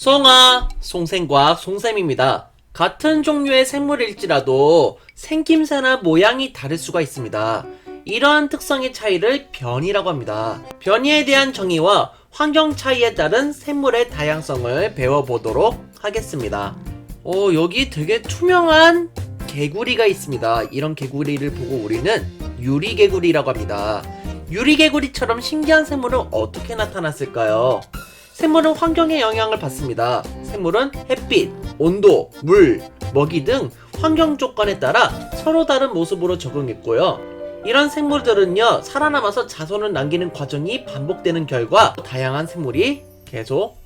송아, 송생과 송쌤입니다. 같은 종류의 생물일지라도 생김새나 모양이 다를 수가 있습니다. 이러한 특성의 차이를 변이라고 합니다. 변이에 대한 정의와 환경 차이에 따른 생물의 다양성을 배워보도록 하겠습니다. 여기 되게 투명한 개구리가 있습니다. 이런 개구리를 보고 우리는 유리개구리라고 합니다. 유리개구리처럼 신기한 생물은 어떻게 나타났을까요? 생물은 환경의 영향을 받습니다. 생물은 햇빛, 온도, 물, 먹이 등 환경 조건에 따라 서로 다른 모습으로 적응했고요. 이런 생물들은요, 살아남아서 자손을 남기는 과정이 반복되는 결과 다양한 생물이 계속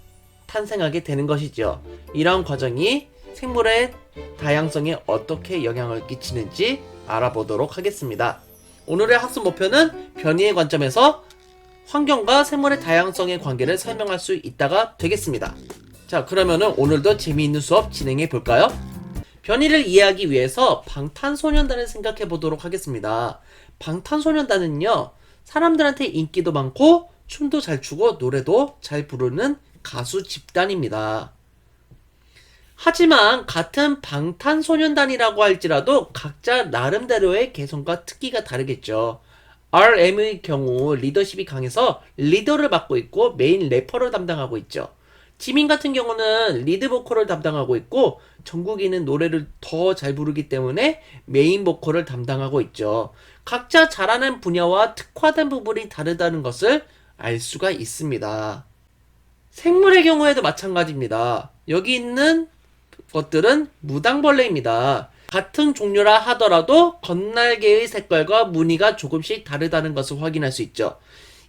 탄생하게 되는 것이죠. 이런 과정이 생물의 다양성에 어떻게 영향을 끼치는지 알아보도록 하겠습니다. 오늘의 학습 목표는 변이의 관점에서 환경과 생물의 다양성의 관계를 설명할 수 있다가 되겠습니다. 자, 그러면은 오늘도 재미있는 수업 진행해 볼까요? 변이를 이해하기 위해서 방탄소년단을 생각해 보도록 하겠습니다. 방탄소년단은요, 사람들한테 인기도 많고 춤도 잘 추고 노래도 잘 부르는 가수 집단입니다. 하지만 같은 방탄소년단이라고 할지라도 각자 나름대로의 개성과 특기가 다르겠죠. RM의 경우 리더십이 강해서 리더를 맡고 있고 메인 래퍼를 담당하고 있죠. 지민 같은 경우는 리드 보컬을 담당하고 있고 정국이는 노래를 더 잘 부르기 때문에 메인 보컬을 담당하고 있죠. 각자 잘하는 분야와 특화된 부분이 다르다는 것을 알 수가 있습니다. 생물의 경우에도 마찬가지입니다. 여기 있는 것들은 무당벌레입니다. 같은 종류라 하더라도 겉날개의 색깔과 무늬가 조금씩 다르다는 것을 확인할 수 있죠.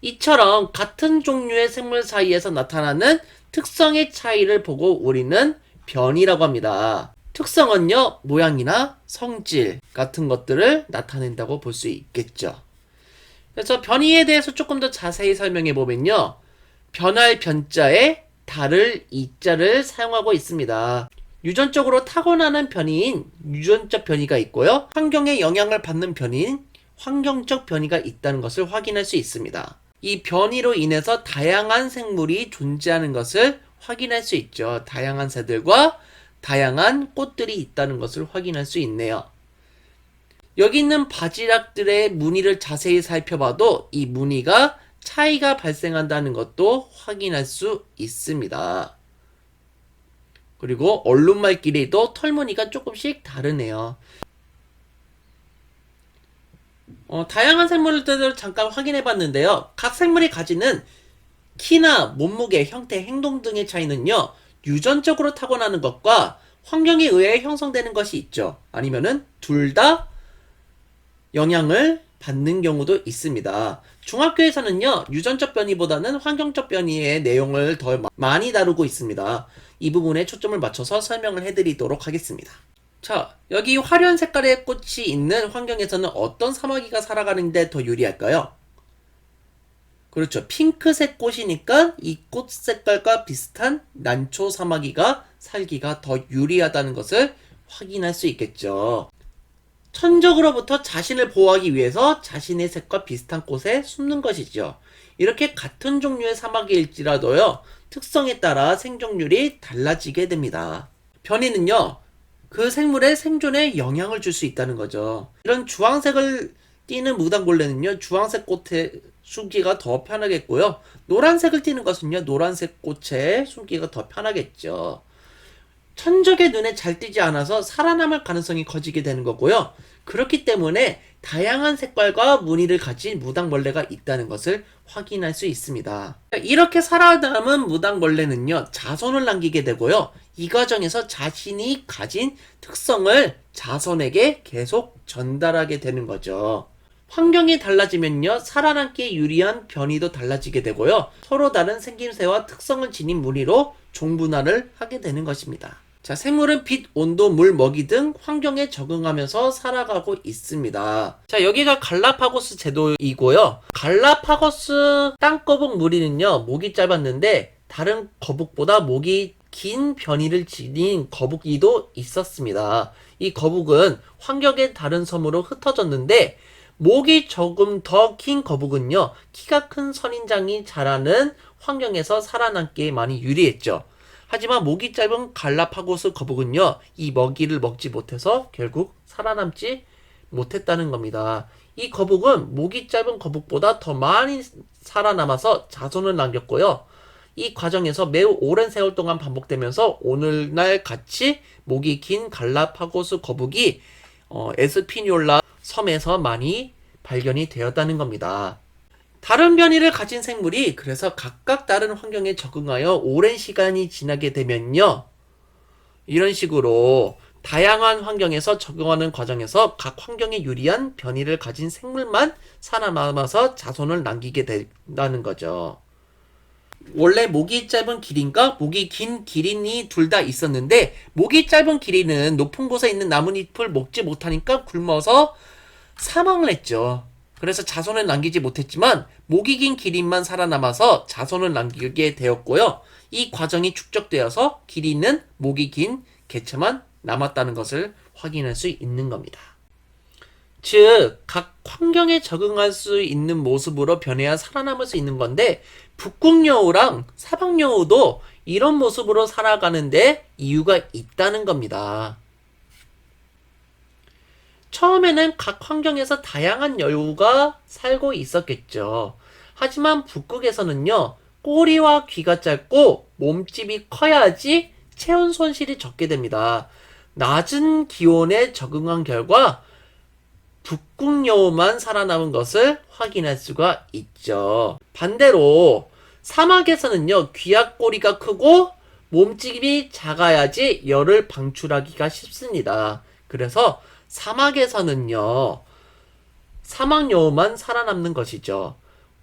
이처럼 같은 종류의 생물 사이에서 나타나는 특성의 차이를 보고 우리는 변이라고 합니다. 특성은요, 모양이나 성질 같은 것들을 나타낸다고 볼 수 있겠죠. 그래서 변이에 대해서 조금 더 자세히 설명해 보면요, 변할 변자에 다를 이자를 사용하고 있습니다. 유전적으로 타고나는 변이인 유전적 변이가 있고요. 환경에 영향을 받는 변이인 환경적 변이가 있다는 것을 확인할 수 있습니다. 이 변이로 인해서 다양한 생물이 존재하는 것을 확인할 수 있죠. 다양한 새들과 다양한 꽃들이 있다는 것을 확인할 수 있네요. 여기 있는 바지락들의 무늬를 자세히 살펴봐도 이 무늬가 차이가 발생한다는 것도 확인할 수 있습니다. 그리고 얼룩말끼리도 털무늬가 조금씩 다르네요. 다양한 생물들을 잠깐 확인해 봤는데요. 각 생물이 가지는 키나 몸무게, 형태, 행동 등의 차이는요, 유전적으로 타고나는 것과 환경에 의해 형성되는 것이 있죠. 아니면은 둘 다 영향을 받는 경우도 있습니다. 중학교에서는요, 유전적 변이보다는 환경적 변이의 내용을 더 많이 다루고 있습니다. 이 부분에 초점을 맞춰서 설명을 해드리도록 하겠습니다. 자, 여기 화려한 색깔의 꽃이 있는 환경에서는 어떤 사마귀가 살아가는데 더 유리할까요? 그렇죠. 핑크색 꽃이니까 이 꽃 색깔과 비슷한 난초 사마귀가 살기가 더 유리하다는 것을 확인할 수 있겠죠. 천적으로부터 자신을 보호하기 위해서 자신의 색과 비슷한 꽃에 숨는 것이죠. 이렇게 같은 종류의 사마귀일지라도요, 특성에 따라 생존율이 달라지게 됩니다. 변이는요, 그 생물의 생존에 영향을 줄 수 있다는 거죠. 이런 주황색을 띠는 무당벌레는요, 주황색 꽃에 숨기가 더 편하겠고요. 노란색을 띠는 것은요, 노란색 꽃에 숨기가 더 편하겠죠. 천적의 눈에 잘 띄지 않아서 살아남을 가능성이 커지게 되는 거고요. 그렇기 때문에 다양한 색깔과 무늬를 가진 무당벌레가 있다는 것을 확인할 수 있습니다. 이렇게 살아남은 무당벌레는요, 자손을 남기게 되고요. 이 과정에서 자신이 가진 특성을 자손에게 계속 전달하게 되는 거죠. 환경이 달라지면요, 살아남기에 유리한 변이도 달라지게 되고요. 서로 다른 생김새와 특성을 지닌 무늬로 종분할을 하게 되는 것입니다. 자, 생물은 빛, 온도, 물, 먹이 등 환경에 적응하면서 살아가고 있습니다. 자, 여기가 갈라파고스 제도이고요. 갈라파고스 땅거북 무리는요, 목이 짧았는데 다른 거북보다 목이 긴 변이를 지닌 거북이도 있었습니다. 이 거북은 환경의 다른 섬으로 흩어졌는데 목이 조금 더 긴 거북은요, 키가 큰 선인장이 자라는 환경에서 살아남기에 많이 유리했죠. 하지만 목이 짧은 갈라파고스 거북은요, 이 먹이를 먹지 못해서 결국 살아남지 못했다는 겁니다. 이 거북은 목이 짧은 거북보다 더 많이 살아남아서 자손을 남겼고요. 이 과정에서 매우 오랜 세월 동안 반복되면서 오늘날 같이 목이 긴 갈라파고스 거북이 에스피뇰라 섬에서 많이 발견이 되었다는 겁니다. 다른 변이를 가진 생물이 그래서 각각 다른 환경에 적응하여 오랜 시간이 지나게 되면요, 이런 식으로 다양한 환경에서 적응하는 과정에서 각 환경에 유리한 변이를 가진 생물만 살아남아서 자손을 남기게 된다는 거죠. 원래 목이 짧은 기린과 목이 긴 기린이 둘 다 있었는데, 목이 짧은 기린은 높은 곳에 있는 나뭇잎을 먹지 못하니까 굶어서 사망을 했죠. 그래서 자손을 남기지 못했지만 목이 긴 기린만 살아남아서 자손을 남기게 되었고요. 이 과정이 축적되어서 기린은 목이 긴 개체만 남았다는 것을 확인할 수 있는 겁니다. 즉, 각 환경에 적응할 수 있는 모습으로 변해야 살아남을 수 있는 건데, 북극여우랑 사막여우도 이런 모습으로 살아가는데 이유가 있다는 겁니다. 처음에는 각 환경에서 다양한 여우가 살고 있었겠죠. 하지만 북극에서는요, 꼬리와 귀가 짧고 몸집이 커야지 체온 손실이 적게 됩니다. 낮은 기온에 적응한 결과 북극여우만 살아남은 것을 확인할 수가 있죠. 반대로 사막에서는요, 귀와 꼬리가 크고 몸집이 작아야지 열을 방출하기가 쉽습니다. 그래서 사막에서는요, 사막여우만 살아남는 것이죠.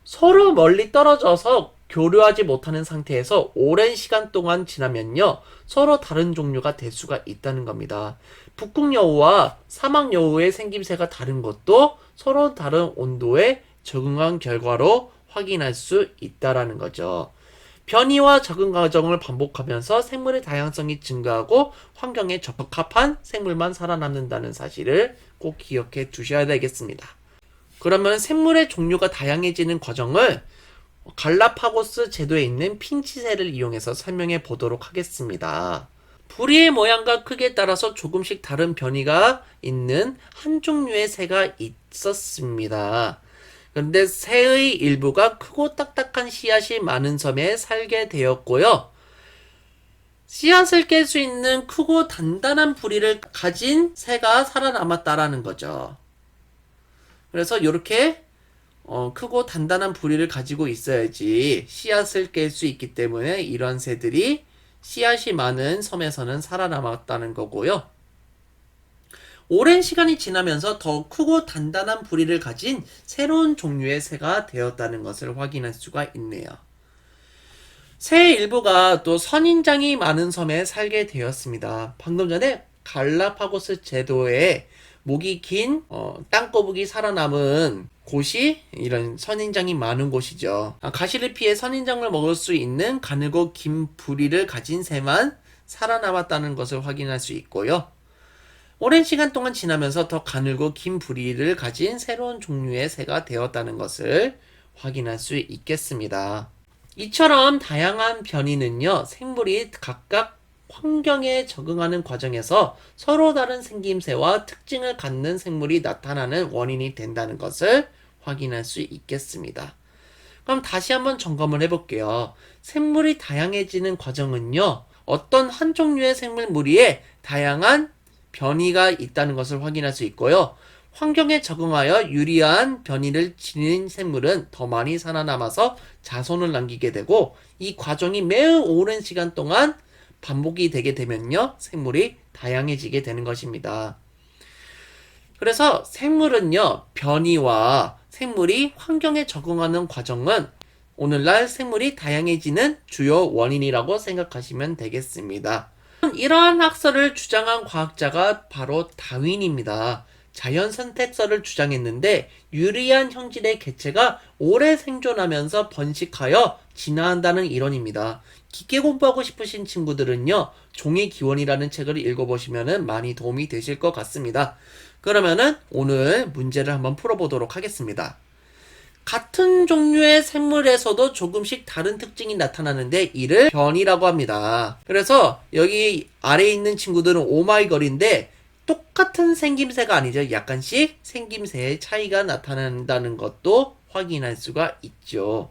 서로 멀리 떨어져서 교류하지 못하는 상태에서 오랜 시간 동안 지나면요, 서로 다른 종류가 될 수가 있다는 겁니다. 북극여우와 사막여우의 생김새가 다른 것도 서로 다른 온도에 적응한 결과로 확인할 수 있다라는 거죠. 변이와 적응 과정을 반복하면서 생물의 다양성이 증가하고 환경에 적합한 생물만 살아남는다는 사실을 꼭 기억해 두셔야 되겠습니다. 그러면 생물의 종류가 다양해지는 과정을 갈라파고스 제도에 있는 핀치새를 이용해서 설명해 보도록 하겠습니다. 부리의 모양과 크기에 따라서 조금씩 다른 변이가 있는 한 종류의 새가 있었습니다. 그런데 새의 일부가 크고 딱딱한 씨앗이 많은 섬에 살게 되었고요. 씨앗을 깰 수 있는 크고 단단한 부리를 가진 새가 살아남았다라는 거죠. 그래서 이렇게 크고 단단한 부리를 가지고 있어야지 씨앗을 깰 수 있기 때문에 이런 새들이 씨앗이 많은 섬에서는 살아남았다는 거고요. 오랜 시간이 지나면서 더 크고 단단한 부리를 가진 새로운 종류의 새가 되었다는 것을 확인할 수가 있네요. 새의 일부가 또 선인장이 많은 섬에 살게 되었습니다. 방금 전에 갈라파고스 제도에 목이 긴 땅거북이 살아남은 곳이 이런 선인장이 많은 곳이죠. 가시를 피해 선인장을 먹을 수 있는 가늘고 긴 부리를 가진 새만 살아남았다는 것을 확인할 수 있고요. 오랜 시간 동안 지나면서 더 가늘고 긴 부리를 가진 새로운 종류의 새가 되었다는 것을 확인할 수 있겠습니다. 이처럼 다양한 변이는요, 생물이 각각 환경에 적응하는 과정에서 서로 다른 생김새와 특징을 갖는 생물이 나타나는 원인이 된다는 것을 확인할 수 있겠습니다. 그럼 다시 한번 점검을 해볼게요. 생물이 다양해지는 과정은요, 어떤 한 종류의 생물 무리에 다양한 변이가 있다는 것을 확인할 수 있고요. 환경에 적응하여 유리한 변이를 지닌 생물은 더 많이 살아남아서 자손을 남기게 되고, 이 과정이 매우 오랜 시간 동안 반복이 되게 되면요, 생물이 다양해지게 되는 것입니다. 그래서 생물은요, 변이와 생물이 환경에 적응하는 과정은 오늘날 생물이 다양해지는 주요 원인이라고 생각하시면 되겠습니다. 이러한 학설을 주장한 과학자가 바로 다윈입니다. 자연 선택설을 주장했는데, 유리한 형질의 개체가 오래 생존하면서 번식하여 진화한다는 이론입니다. 깊게 공부하고 싶으신 친구들은요, 종의 기원이라는 책을 읽어보시면 많이 도움이 되실 것 같습니다. 그러면은 오늘 문제를 한번 풀어보도록 하겠습니다. 같은 종류의 생물에서도 조금씩 다른 특징이 나타나는데 이를 변이라고 합니다. 그래서 여기 아래에 있는 친구들은 오마이걸인데 똑같은 생김새가 아니죠. 약간씩 생김새의 차이가 나타난다는 것도 확인할 수가 있죠.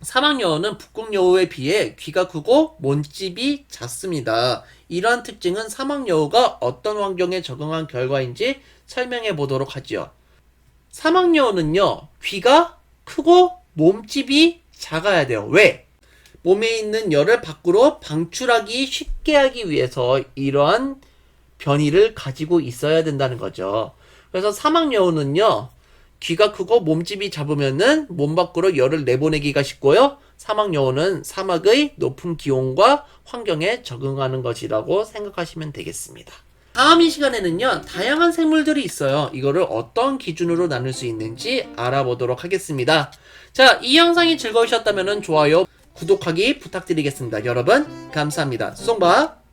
사막여우는 북극여우에 비해 귀가 크고 몸집이 작습니다. 이러한 특징은 사막여우가 어떤 환경에 적응한 결과인지 설명해 보도록 하죠. 사막여우는요, 귀가 크고 몸집이 작아야 돼요. 왜? 몸에 있는 열을 밖으로 방출하기 쉽게 하기 위해서 이러한 변이를 가지고 있어야 된다는 거죠. 그래서 사막여우는요, 귀가 크고 몸집이 작으면은 몸 밖으로 열을 내보내기가 쉽고요. 사막여우는 사막의 높은 기온과 환경에 적응하는 것이라고 생각하시면 되겠습니다. 다음 이 시간에는요, 다양한 생물들이 있어요. 이거를 어떤 기준으로 나눌 수 있는지 알아보도록 하겠습니다. 자, 이 영상이 즐거우셨다면 좋아요, 구독하기 부탁드리겠습니다. 여러분, 감사합니다. 쏭바!